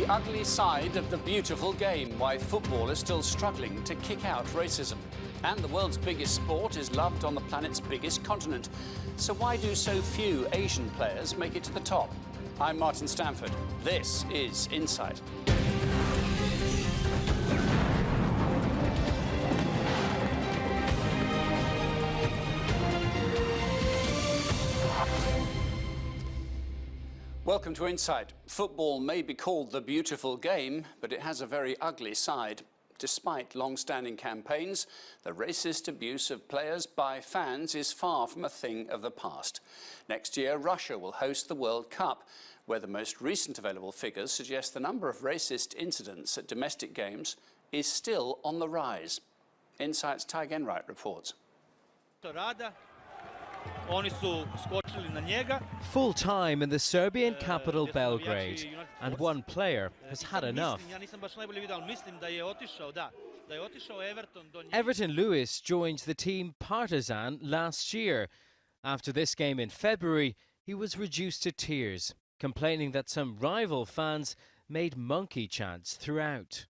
ugly side of the beautiful game, why football is still struggling to kick out racism. And the world's biggest sport is loved on the planet's biggest continent. So why do so few Asian players make it to the top? I'm Martin Stanford. This is Insight. Welcome to Insight. Football may be called the beautiful game, but it has a very ugly side. Despite long-standing campaigns, the racist abuse of players by fans is far from a thing of the past. Next year, Russia will host the World Cup, where the most recent available figures suggest the number of racist incidents at domestic games is still on the rise. Insight's Ty Genwright reports. Full time in the Serbian capital Belgrade, and one player has had enough. Everton Lewis joined the team Partizan last year. After this game in February, he was reduced to tears, complaining that some rival fans made monkey chants throughout.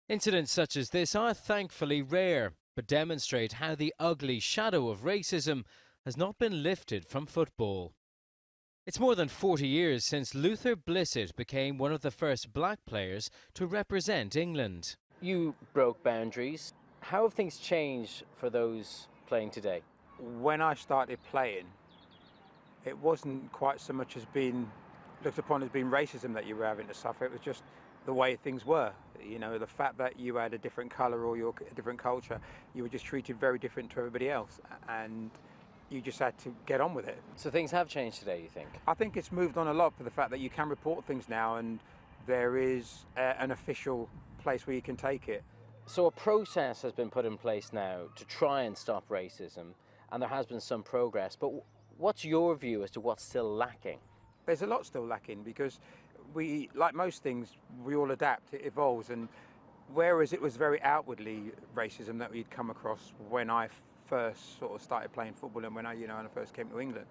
Incidents such as this are thankfully rare, but demonstrate how the ugly shadow of racism has not been lifted from football. It's more than 40 years since Luther Blissett became one of the first black players to represent England. You broke boundaries. How have things changed for those playing today? When I started playing, it wasn't quite so much as being looked upon as being racism that you were having to suffer. It was just the way things were. You know, the fact that you had a different colour or you're a different culture, you were just treated very different to everybody else. And you just had to get on with it. So things have changed today, you think? I think it's moved on a lot for the fact that you can report things now and there is an official place where you can take it. So a process has been put in place now to try and stop racism, and there has been some progress, but what's your view as to what's still lacking? There's a lot still lacking because we, like most things, we all adapt, it evolves, and whereas it was very outwardly racism that we'd come across when I first sort of started playing football and when I first came to England.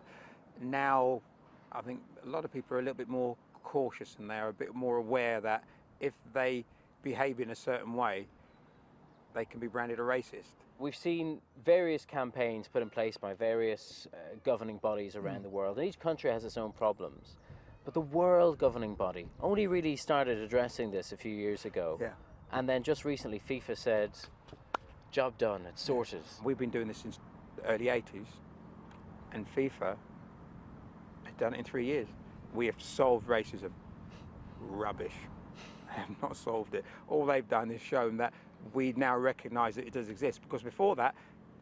Now, I think a lot of people are a little bit more cautious and they're a bit more aware that if they behave in a certain way, they can be branded a racist. We've seen various campaigns put in place by various governing bodies around the world, and each country has its own problems. But the world governing body only really started addressing this a few years ago. Yeah. And then just recently FIFA said, job done, it's sorted. We've been doing this since the early 80s, and FIFA has done it in 3 years. We have solved racism. Rubbish. They have not solved it. All they've done is shown that we now recognise that it does exist, because before that,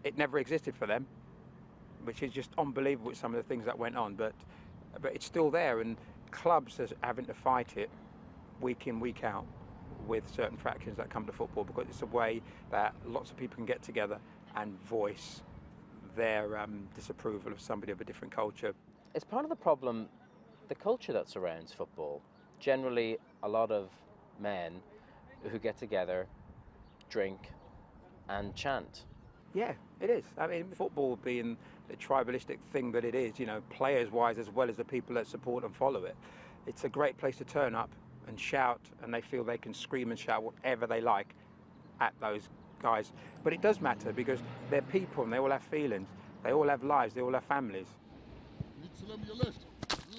it never existed for them, which is just unbelievable with some of the things that went on, but it's still there, and clubs are having to fight it week in, week out, with certain fractions that come to football, because it's a way that lots of people can get together and voice their disapproval of somebody of a different culture. Is part of the problem the culture that surrounds football? Generally, a lot of men who get together, drink and chant. Yeah, it is. I mean, football being the tribalistic thing that it is, you know, players-wise as well as the people that support and follow it, it's a great place to turn up and shout, and they feel they can scream and shout whatever they like at those guys. But it does matter because they're people and they all have feelings. They all have lives, they all have families.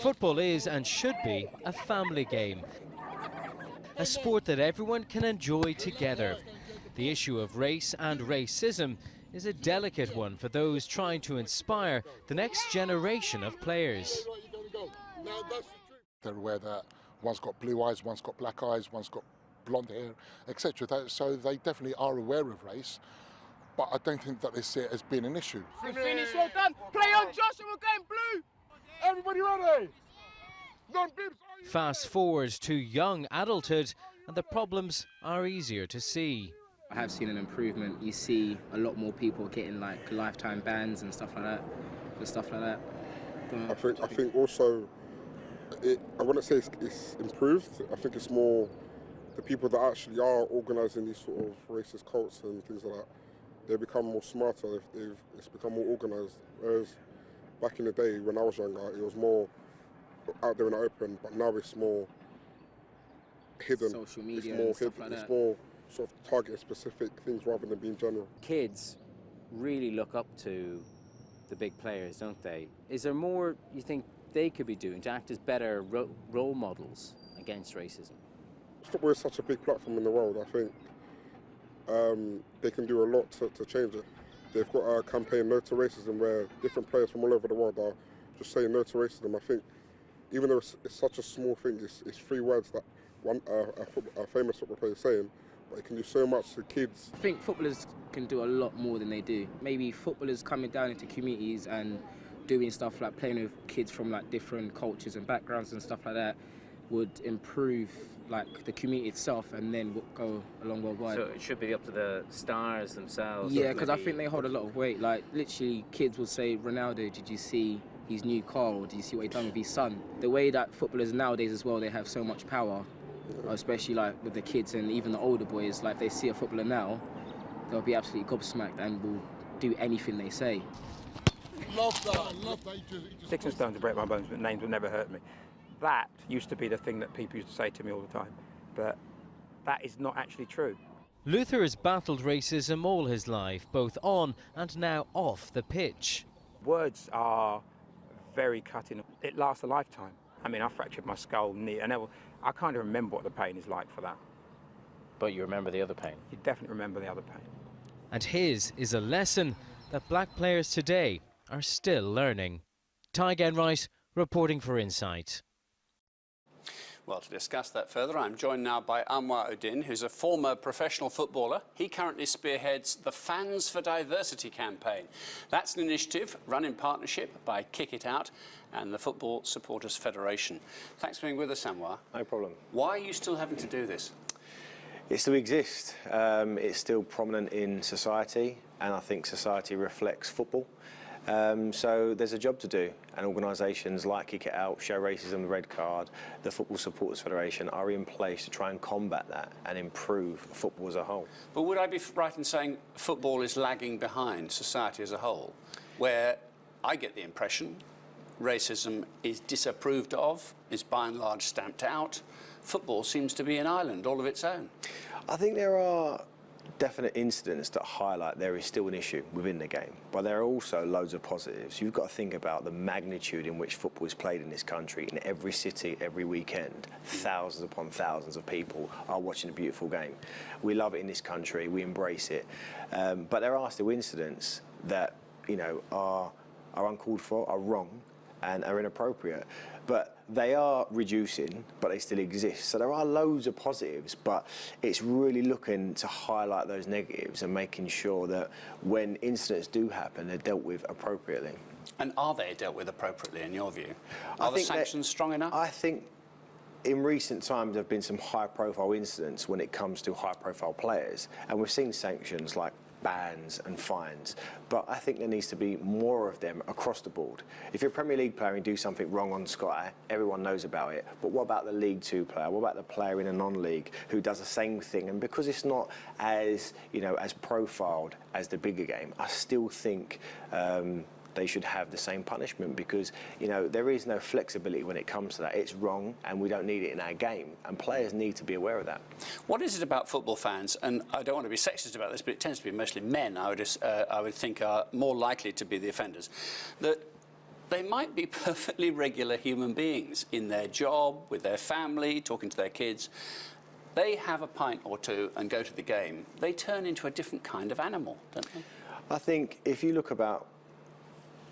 Football is and should be a family game, a sport that everyone can enjoy together. The issue of race and racism is a delicate one for those trying to inspire the next generation of players. They're aware that one's got blue eyes, one's got black eyes, one's got blonde hair, etc. So they definitely are aware of race, but I don't think that they see it as being an issue. Finish, well done. Play on, Josh, and we're going blue. Everybody ready? Fast forward to young adulthood, and the problems are easier to see. I have seen an improvement. You see a lot more people getting like lifetime bans and stuff like that. I think also, I wouldn't say it's improved. I think it's more the people that actually are organising these sort of racist cults and things like that. They become more smarter. It's become more organised. Whereas back in the day when I was younger, it was more out there in the open. But now it's more hidden. social media It's more and stuff hidden. like It's that. more sort of targeted specific things rather than being general. Kids really look up to the big players, don't they? Is there more you think they could be doing to act as better role models against racism? Football is such a big platform in the world. I think they can do a lot to change it. They've got a campaign, No to Racism, where different players from all over the world are just saying no to racism. I think even though it's such a small thing, it's 3 words that a famous football player is saying, but it can do so much to kids. I think footballers can do a lot more than they do. Maybe footballers coming down into communities and doing stuff like playing with kids from like different cultures and backgrounds and stuff like that would improve like the community itself and then go along worldwide. So it should be up to the stars themselves. Yeah, because I think they hold a lot of weight. Like literally, kids would say, "Ronaldo, did you see his new car? Or did you see what he done with his son?" The way that footballers nowadays as well, they have so much power, especially like with the kids and even the older boys. Like if they see a footballer now, they'll be absolutely gobsmacked and will do anything they say. Love that. Love that. Sticks and stones to break my bones, but names will never hurt me. That used to be the thing that people used to say to me all the time, but that is not actually true. Luther has battled racism all his life, both on and now off the pitch. Words are very cutting. It lasts a lifetime. I mean, I fractured my skull, knee, and I can't even remember what the pain is like for that. But you remember the other pain. You definitely remember the other pain. And his is a lesson that black players today are still learning. Ty Genwright reporting for Insight. Well, to discuss that further, I'm joined now by Anwar Uddin, who's a former professional footballer. He currently spearheads the Fans for Diversity campaign. That's an initiative run in partnership by Kick It Out and the Football Supporters Federation. Thanks for being with us, Anwar. No problem. Why are you still having to do this? It still exists. It's still prominent in society, and I think society reflects football. So there's a job to do, and organisations like Kick It Out, Show Racism, the Red Card, the Football Supporters Federation are in place to try and combat that and improve football as a whole. But would I be right in saying football is lagging behind society as a whole, where I get the impression racism is disapproved of, is by and large stamped out? Football seems to be an island all of its own. I think there are definite incidents that highlight there is still an issue within the game, but there are also loads of positives. You've got to think about the magnitude in which football is played in this country. In every city, every weekend, thousands upon thousands of people are watching a beautiful game. We love it in this country, we embrace it, but there are still incidents that, you know, are uncalled for, are wrong and are inappropriate. But they are reducing, but they still exist. So there are loads of positives, but it's really looking to highlight those negatives and making sure that when incidents do happen, they're dealt with appropriately. And are they dealt with appropriately, in your view? Are the sanctions strong enough? I think in recent times there have been some high-profile incidents when it comes to high-profile players, and we've seen sanctions like bans and fines, but I think there needs to be more of them across the board. If you're a Premier League player and you do something wrong on Sky, everyone knows about it, but what about the League 2 player? What about the player in a non-league who does the same thing? And because it's not as, you know, as profiled as the bigger game, I still think they should have the same punishment, because, you know, there is no flexibility when it comes to that. It's wrong and we don't need it in our game, and players need to be aware of that. What is it about football fans, and I don't want to be sexist about this, but it tends to be mostly men, I would think, are more likely to be the offenders, that they might be perfectly regular human beings in their job, with their family, talking to their kids. They have a pint or two and go to the game. They turn into a different kind of animal, don't they? I think if you look about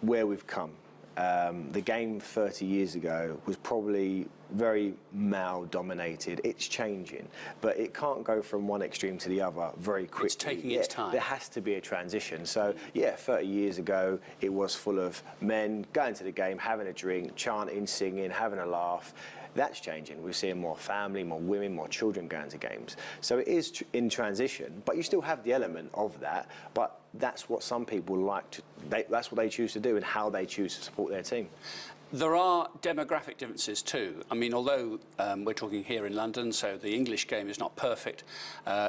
where we've come, the game 30 years ago was probably very male-dominated. It's changing, but it can't go from one extreme to the other very quickly. It's taking its time. There has to be a transition. So, yeah, 30 years ago, it was full of men going to the game, having a drink, chanting, singing, having a laugh. That's changing. We're seeing more family, more women, more children going to games. So it is in transition, but you still have the element of that. But that's what some people like to, that's what they choose to do and how they choose to support their team. There are demographic differences too. I mean, although we're talking here in London, so the English game is not perfect.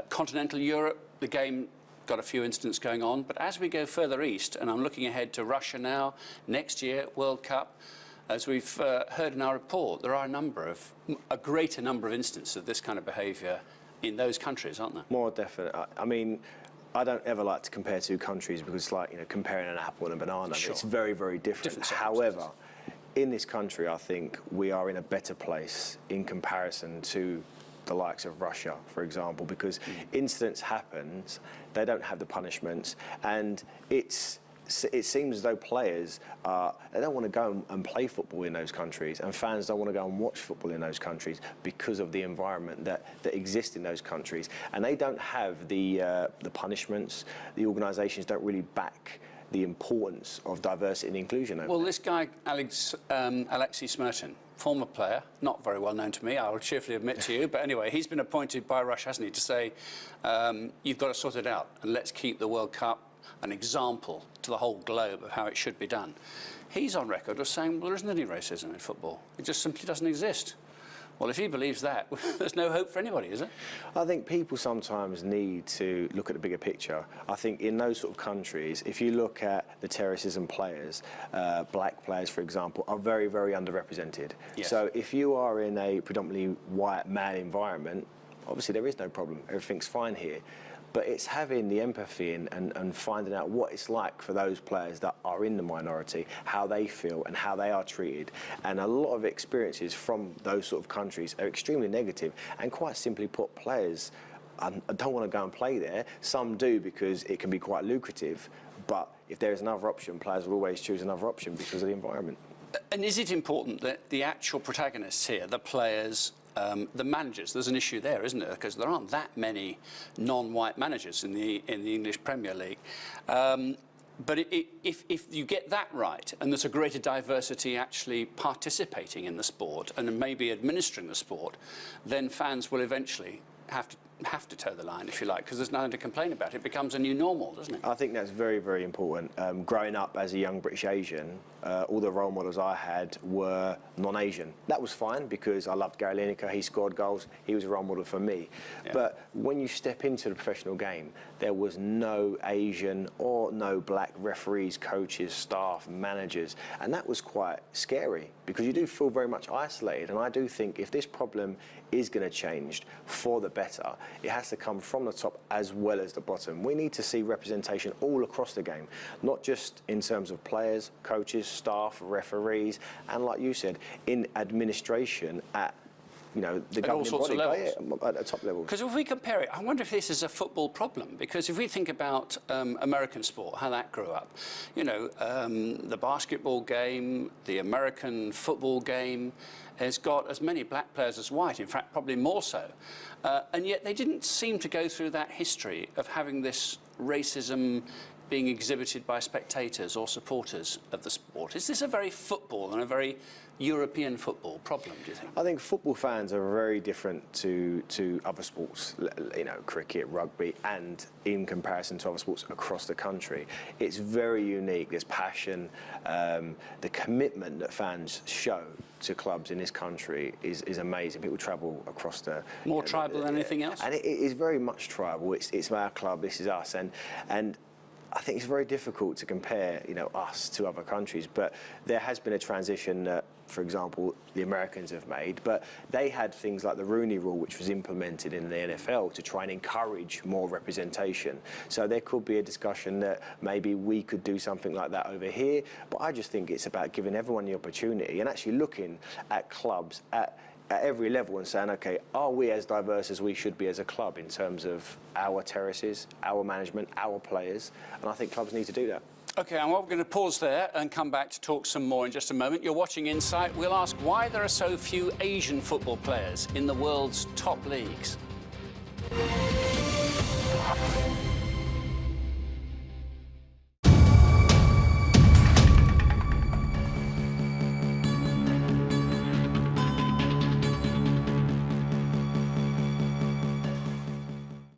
Continental Europe, the game got a few incidents going on, but as we go further east, and I'm looking ahead to Russia now, next year, World Cup, as we've heard in our report, there are a greater number of instances of this kind of behaviour in those countries, aren't there? More definite. I mean, I don't ever like to compare two countries because it's like, you know, comparing an apple and a banana. Sure. It's very, very different. However, in this country, I think we are in a better place in comparison to the likes of Russia, for example, because incidents happen, they don't have the punishments, and it seems as though players, they don't want to go and play football in those countries, and fans don't want to go and watch football in those countries because of the environment that exists in those countries. And they don't have the punishments. The organisations don't really back the importance of diversity and inclusion. Well, this guy, Alexei Smirtin, former player, not very well known to me, I'll cheerfully admit to you, but anyway, he's been appointed by Russia, hasn't he, to say, you've got to sort it out, and let's keep the World Cup an example to the whole globe of how it should be done. He's on record of saying, well, there isn't any racism in football. It just simply doesn't exist. Well, if he believes that, there's no hope for anybody, is there? I think people sometimes need to look at the bigger picture. I think in those sort of countries, if you look at the terrorism players, black players, for example, are very, very underrepresented. Yes. So if you are in a predominantly white male environment, obviously there is no problem. Everything's fine here. But it's having the empathy and finding out what it's like for those players that are in the minority, how they feel and how they are treated. And a lot of experiences from those sort of countries are extremely negative. And quite simply put, players don't want to go and play there. Some do because it can be quite lucrative. But if there is another option, players will always choose another option because of the environment. And is it important that the actual protagonists here, the players, the managers, there's an issue there, isn't there? Because there aren't that many non-white managers in the English Premier League. But if you get that right, and there's a greater diversity actually participating in the sport and maybe administering the sport, then fans will eventually have to toe the line, if you like, because there's nothing to complain about. It becomes a new normal, doesn't it? I think that's very, very important. Growing up as a young British Asian, all the role models I had were non-Asian. That was fine because I loved Gary Lineker, he scored goals, he was a role model for me. Yeah. But when you step into the professional game, there was no Asian or no black referees, coaches, staff, managers, and that was quite scary because you do feel very much isolated. And I do think if this problem is going to change for the better, it has to come from the top as well as the bottom. We need to see representation all across the game, not just in terms of players, coaches, staff, referees, and like you said, in administration at the governing body at the top level. Because if we compare it, I wonder if this is a football problem. Because if we think about American sport, how that grew up, the basketball game, the American football game has got as many black players as white, in fact, probably more so. And yet they didn't seem to go through that history of having this racism being exhibited by spectators or supporters of the sport. Is this a very football and a very European football problem, do you think? I think football fans are very different to other sports, cricket, rugby, and in comparison to other sports across the country. It's very unique. There's passion. The commitment that fans show to clubs in this country is amazing. People travel across the... More tribal than anything else? And it is very much tribal. It's our club, this is us. And I think it's very difficult to compare, us to other countries, but there has been a transition that, for example, the Americans have made, but they had things like the Rooney Rule, which was implemented in the NFL to try and encourage more representation. So there could be a discussion that maybe we could do something like that over here, but I just think it's about giving everyone the opportunity and actually looking at clubs at every level and saying, OK, are we as diverse as we should be as a club in terms of our terraces, our management, our players? And I think clubs need to do that. OK, and we're going to pause there and come back to talk some more in just a moment. You're watching Insight. We'll ask why there are so few Asian football players in the world's top leagues.